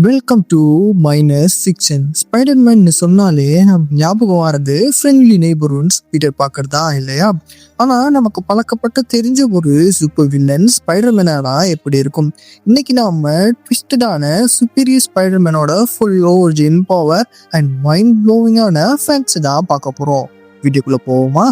Welcome to மைனஸ் சிக்ஷன். Spiderman சொன்னாலே நம்ம ஞாபகம் வர்றது ஃப்ரெண்ட்லி நெய்பர்ஹுட்ஸ் பீட்டர் பார்க்கர் தான் இல்லையா? ஆனால் நமக்கு பழக்கப்பட்ட தெரிஞ்ச ஒரு சூப்பர் வில்லன் ஸ்பைடர்மேனா எப்படி இருக்கும்? இன்னைக்கு நாம ட்விஸ்டடான சுப்பீரியர் ஸ்பைடர்மேனோட full origin power and mind ப்ளோவிங்கான ஃபேக்ட்ஸ் தான் பார்க்க போகிறோம். வீடியோக்குள்ளே போவோமா?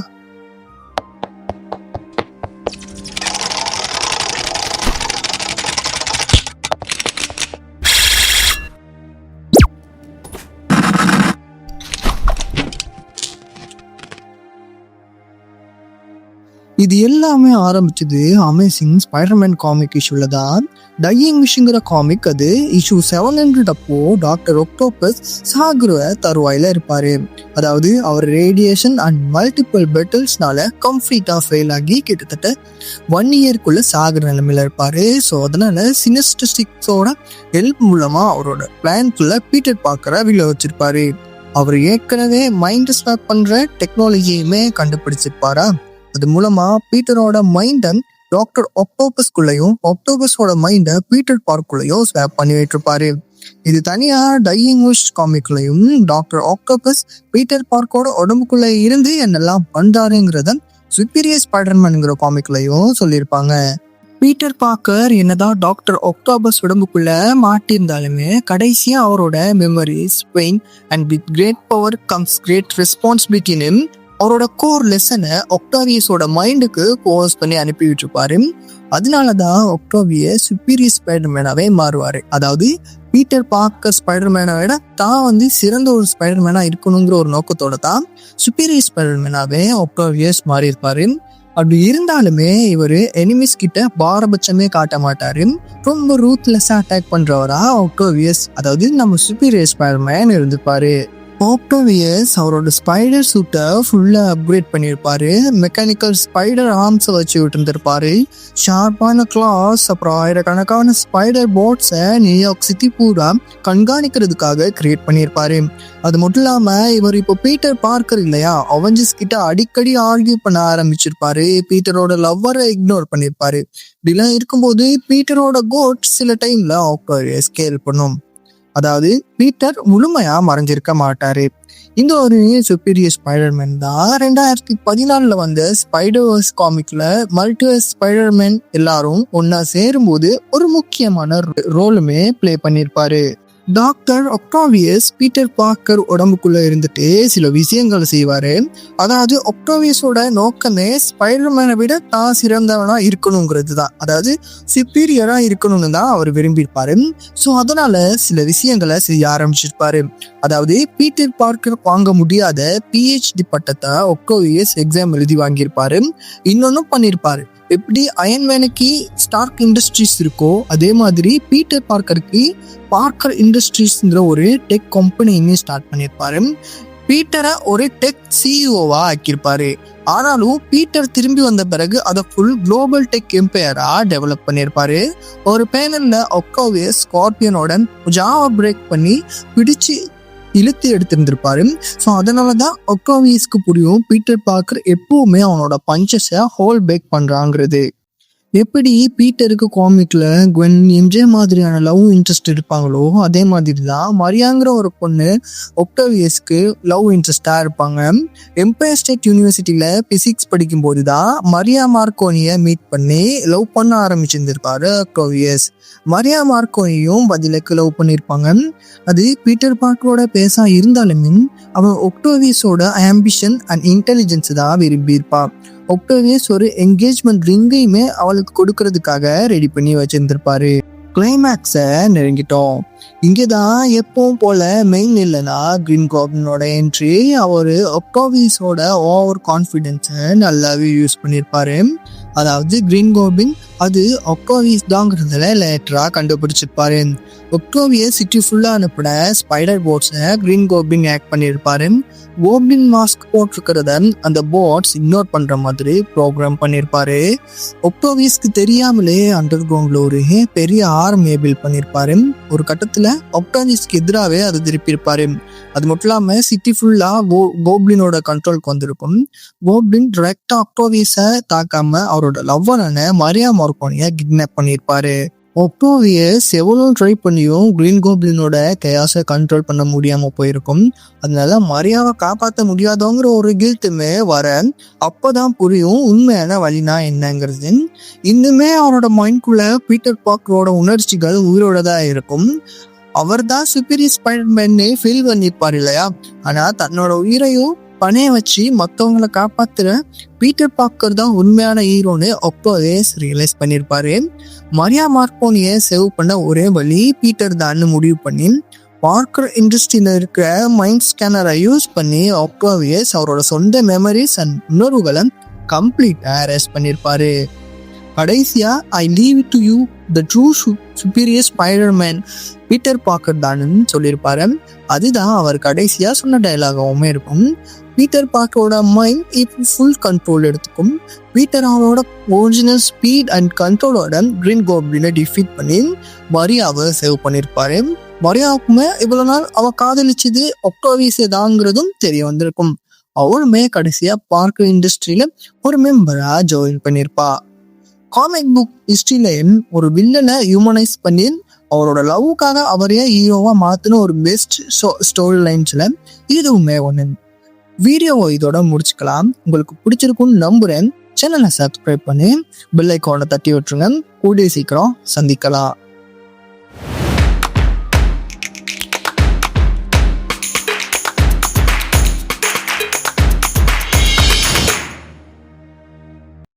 இது எல்லாமே ஆரம்பிச்சது அமேசிங் ஸ்பைடர்மேன் காமிக் இஷ்யூல தான். டையிங் விஷுங்கிற காமிக் அது இஷ்யூ 700 அப்போ டாக்டர் ஒக்டோபஸ் சாகுற தருவாயில இருப்பாரு. அதாவது அவர் ரேடியேஷன் அண்ட் மல்டிபிள் பெட்டல்ஸ்னால கம்ப்ளீட்டா ஃபெயில் ஆகி கிட்டத்தட்ட 1 இயர்க்குள்ள சாகுற நிலைமையில இருப்பாரு. ஸோ அதனால சினஸ்டிக்ஸோட ஹெல்ப் மூலமா அவரோட பிளான்குள்ள பீட்டர் பார்க்கற வெளியே வச்சிருப்பாரு. அவர் ஏற்கனவே மைண்ட் ஸ்வாப் பண்ற டெக்னாலஜியுமே கண்டுபிடிச்சிருப்பாரா. அது மூலமா பீட்டரோட மைண்டை டாக்டர் ஒக்டோபஸ்குள்ளேயும் ஒக்டோபஸோட மைண்டை பீட்டர் பார்க்குள்ளேயும் ஸ்வாப் பண்ணி விட்டுருப்பாரு. இது தனியா டையிங் விஷ் காமிக்லையும் டாக்டர் ஆக்டோபஸ் பீட்டர் பார்க்கோட உடம்புக்குள்ள இருந்து என்னெல்லாம் பண்றாருங்கிறத சுப்பீரியர் ஸ்பைடர்மேன்ங்கிற காமிக்லையும் சொல்லியிருப்பாங்க. பீட்டர் பார்க்கர் என்னதான் டாக்டர் ஆக்டோபஸ் உடம்புக்குள்ள மாட்டியிருந்தாலுமே கடைசியா அவரோட memories, pain and with great power comes great ரெஸ்பான்சிபிலிட்டின்னு அவரோட கோர் லெசனை ஒக்டாவியஸோட மைண்டுக்கு போஸ் பண்ணி அனுப்பி விட்டுருப்பாரு. அதனாலதான் ஒக்டாவியஸ் சுப்பீரியர் ஸ்பைடர்மேனாவே மாறுவாரு. அதாவது பீட்டர் பார்க்கர் ஸ்பைடர்மேனை விட தான் சிறந்த ஒரு ஸ்பைடர்மேனா இருக்கணுங்கிற ஒரு நோக்கத்தோட தான் சுப்பீரியர் ஸ்பைடர்மேனாவே ஒக்டாவியஸ் மாறி இருப்பாரு. அப்படி இருந்தாலுமே இவர் எனிமிஸ் கிட்ட பாரபட்சமே காட்ட மாட்டாரு. ரொம்ப ரூத்லெஸ்ஸா அட்டாக் பண்றவரா ஒக்டாவியஸ், அதாவது நம்ம சுப்பீரியர் ஸ்பைடர்மேன் இருந்திருப்பாரு. ஆக்டோவியஸ் அவரோட ஸ்பைடர் சூட்டை ஃபுல்லாக அப்கிரேட் பண்ணியிருப்பாரு. மெக்கானிக்கல் ஸ்பைடர் ஆர்ம்ஸை வச்சு விட்டுருந்துருப்பாரு. ஷார்ப்பான கிளாஸ், அப்புறம் ஆயிரக்கணக்கான ஸ்பைடர் போட்ஸை நியூயார்க் சிட்டி பூரா கண்காணிக்கிறதுக்காக கிரியேட் பண்ணியிருப்பாரு. அது மட்டும் இல்லாமல் இவர் இப்போ பீட்டர் பார்க்கர் இல்லையா, அவெஞ்சர்ஸ் கிட்ட அடிக்கடி ஆர்கியூ பண்ண ஆரம்பிச்சிருப்பாரு. பீட்டரோட லவ்வரை இக்னோர் பண்ணியிருப்பாரு. இப்படிலாம் இருக்கும்போது பீட்டரோட கோட் சில டைம்ல ஆக்டோவியஸ் கேல் பண்ணும். அதாவது பீட்டர் முழுமையா மறைஞ்சிருக்க மாட்டாரு. இந்த ஒரு சுப்பீரியர் ஸ்பைடர்மேன் தான் 2014 வந்த ஸ்பைடர்வர்ஸ் காமிக்ல மல்டிவர்ஸ் ஸ்பைடர்மேன் எல்லாரும் ஒன்னா சேரும்போது ஒரு முக்கியமான ரோலுமே பிளே பண்ணியிருப்பாரு. டாக்டர் ஒக்டாவியஸ் பீட்டர் பார்க்கர் உடம்புக்குள்ள இருந்துட்டு சில விஷயங்கள் செய்வாரு. அதாவது ஒக்டாவியஸோட நோக்கமே ஸ்பைடர்மேனை விட தான் சிறந்தவனா இருக்கணுங்கிறது தான், அதாவது சுப்பீரியரா இருக்கணும்னு தான் அவர் விரும்பியிருப்பாரு. ஸோ அதனால சில விஷயங்களை செய்ய ஆரம்பிச்சிருப்பாரு. அதாவது பீட்டர் பார்க்கர் வாங்க முடியாத PhD பட்டத்தை ஒக்டாவியஸ் எக்ஸாம் எழுதி வாங்கியிருப்பாரு. இன்னொன்னும் பண்ணியிருப்பாரு. எப்படி அயன்மேனுக்கு ஸ்டார்க் இண்டஸ்ட்ரீஸ் இருக்கோ அதே மாதிரி பீட்டர் பார்க்கருக்கு பார்க்கர் இண்டஸ்ட்ரீஸ்ங்கிற ஒரு டெக் கம்பெனியுமே ஸ்டார்ட் பண்ணியிருப்பாரு. பீட்டரை ஒரு டெக் சிஇஓவா ஆக்கியிருப்பாரு. ஆனாலும் பீட்டர் திரும்பி வந்த பிறகு அதை ஃபுல் குளோபல் டெக் எம்பையரா டெவலப் பண்ணியிருப்பாரு. ஒரு பேனல்ல ஒக்டாவியஸ் ஸ்கார்பியனோட ஜாவா பிரேக் பண்ணி பிடிச்சு இழுத்து எடுத்திருந்திருப்பாரு. ஸோ அதனாலதான் ஒக்டாவியஸ்க்கு புரியும் பீட்டர் பார்க்கர் எப்பவுமே அவனோட பஞ்சஸை ஹோல் பேக் பண்றாங்கிறது. எப்படி பீட்டருக்கு காமிக்ல குவென், எம்ஜே மாதிரியான லவ் இன்ட்ரெஸ்ட் இருப்பாங்களோ அதே மாதிரி தான் மரியாங்கிற ஒரு பொண்ணு ஒக்டாவியஸ்க்கு லவ் இன்ட்ரெஸ்டா இருப்பாங்க. எம்பயர் ஸ்டேட் யூனிவர்சிட்டியில பிசிக்ஸ் படிக்கும் போது தான் மரியா மார்க்கோனியை மீட் பண்ணி லவ் பண்ண ஆரம்பிச்சிருந்திருப்பாரு ஒக்டாவியஸ். மரியா மார்க்கோனியும் பதிலுக்கு லவ் பண்ணியிருப்பாங்க. அது பீட்டர் பார்க்கரோட பேசா இருந்தாலுமே அவன் ஒக்டாவியஸோட ஆம்பிஷன் அண்ட் இன்டெலிஜென்ஸ் தான் விரும்பியிருப்பா. ஒக்டாவியஸ் ஒரு என்கேஜ்மெண்ட் ரிங்கையுமே அவளுக்கு கொடுக்கறதுக்காக ரெடி பண்ணி வச்சிருந்திருப்பாரு. கிளைமேக்ஸை நெருங்கிட்டோம். இங்கேதான் எப்பவும் போல மெயின் இல்லைனா கிரீன் காப்ளினோட என்ட்ரி. அவரு ஒக்டாவியஸோட ஓவர் கான்ஃபிடென்ஸை நல்லாவே யூஸ் பண்ணியிருப்பாரு. அதாவது கிரீன் காப்ளின் அது ஒக்டாவியஸ் தாங்கிறதுல லேட்டரா கண்டுபிடிச்சிருப்பாரு. ஒக்டாவியஸ் சிட்டி ஃபுல்லா அனுப்பின ஸ்பைடர் போட்ஸை கிரீன் காப்ளின் ஆக்ட் பண்ணியிருப்பாரு. கோப்ளின் மாஸ்க் போட்டிருக்கிறத அந்த போட்ஸ் இக்னோர் பண்ற மாதிரி ப்ரோக்ராம் பண்ணியிருப்பாரு. ஒக்டாவியஸ்க்கு தெரியாமலே அண்டர் கிரவுண்ட்ல ஒரு பெரிய ஆர்மியை பில்ட் பண்ணியிருப்பாரு. ஒரு கட்டத்துல ஒக்டாவியஸ்க்கு எதிராகவே அதை திருப்பியிருப்பாரு. அது மட்டும் இல்லாம சிட்டி ஃபுல்லா கோப்ளினோட கண்ட்ரோலுக்கு வந்திருக்கும். கோப்ளின் டைரக்டா ஒக்டாவியஸை தாக்காம அவரோட லவ்வரான மரியா மார்க்கோனியை கிட்னாப் பண்ணியிருப்பாரு. ஒக்டோவியஸ் எவ்வளோ ட்ரை பண்ணியும் கிரீன் கோப்ளினோட கயாஸை கண்ட்ரோல் பண்ண முடியாம போயிருக்கும். அதனால மரியாவை காப்பாற்ற முடியாதோங்கிற ஒரு கில்ட்டுமே வர அப்பதான் புரியும் உண்மையான வழினா என்னங்கிறது. இன்னுமே அவரோட மைண்ட்குள்ள பீட்டர் பார்க்கரோட உணர்ச்சிகள் உயிரோட தான் இருக்கும். அவர் தான் சுப்பீரியர் ஸ்பைடர்மேன்னு ஃபீல் பண்ணியிருப்பார் இல்லையா? ஆனா தன்னோட உயிரையும் பணைய வச்சு மற்றவங்களை காப்பாத்துற பீட்டர் பார்க்கர் தான் உண்மையான ஹீரோன்னு ஒக்டோவியஸ் ரியலைஸ் பண்ணியிருப்பாரு. மரியா மார்கோனியை சேவ் பண்ண ஒரே வழி பீட்டர் தான்னு முடிவு பண்ணி பார்க்கர் இண்டஸ்ட்ரியில இருக்கிற மைண்ட் ஸ்கேனரை யூஸ் பண்ணி ஒக்டோவியஸ் அவரோட சொந்த மெமரிஸ் அண்ட் உணர்வுகளை கம்ப்ளீட்டா அரெஸ்ட் பண்ணியிருப்பாரு. கடைசியா I leave to you the true superior Spiderman Peter Parker தான்னு சொல்லியிருப்பாரு. அதுதான் அவர் கடைசியா சொன்ன டைலாகாவுமே இருக்கும். பீட்டர் பார்க்கரோட மைண்ட் இப்போ ஃபுல் கண்ட்ரோல் எடுத்துக்கும். பீட்டர் அவரோட ஒரிஜினல் ஸ்பீட் அண்ட் கண்ட்ரோலோட கிரீன் கோப்ளினை டிஃபீட் பண்ணி மரியாவை சேவ் பண்ணியிருப்பாரு. மரியாவுக்குமே இவ்வளவு நாள் அவ காதலிச்சது ஒக்டோவியஸே தாங்கிறதும் தெரிய வந்திருக்கும். அவளுமே கடைசியா பார்க்கர் இண்டஸ்ட்ரியில ஒரு மெம்பரா ஜாயின் பண்ணியிருப்பா. காமிக் புக் ஹிஸ்டரியிலையும் ஒரு வில்லனை ஹியூமனைஸ் பண்ணி அவரோட லவ்வுக்காக அவரையே ஹீரோவா மாத்தின ஒரு பெஸ்ட் ஸ்டோரி லைன்ஸ்ல இதுவுமே ஒன்று. வீடியோவை இதோட முடிச்சுக்கலாம். உங்களுக்கு பிடிச்சிருக்கும்னு நம்புறேன். சேனலை சப்ஸ்கிரைப் பண்ணி பெல் ஐகானை தட்டி விட்டுருங்க. கூடிய சீக்கிரம் சந்திக்கலாம்.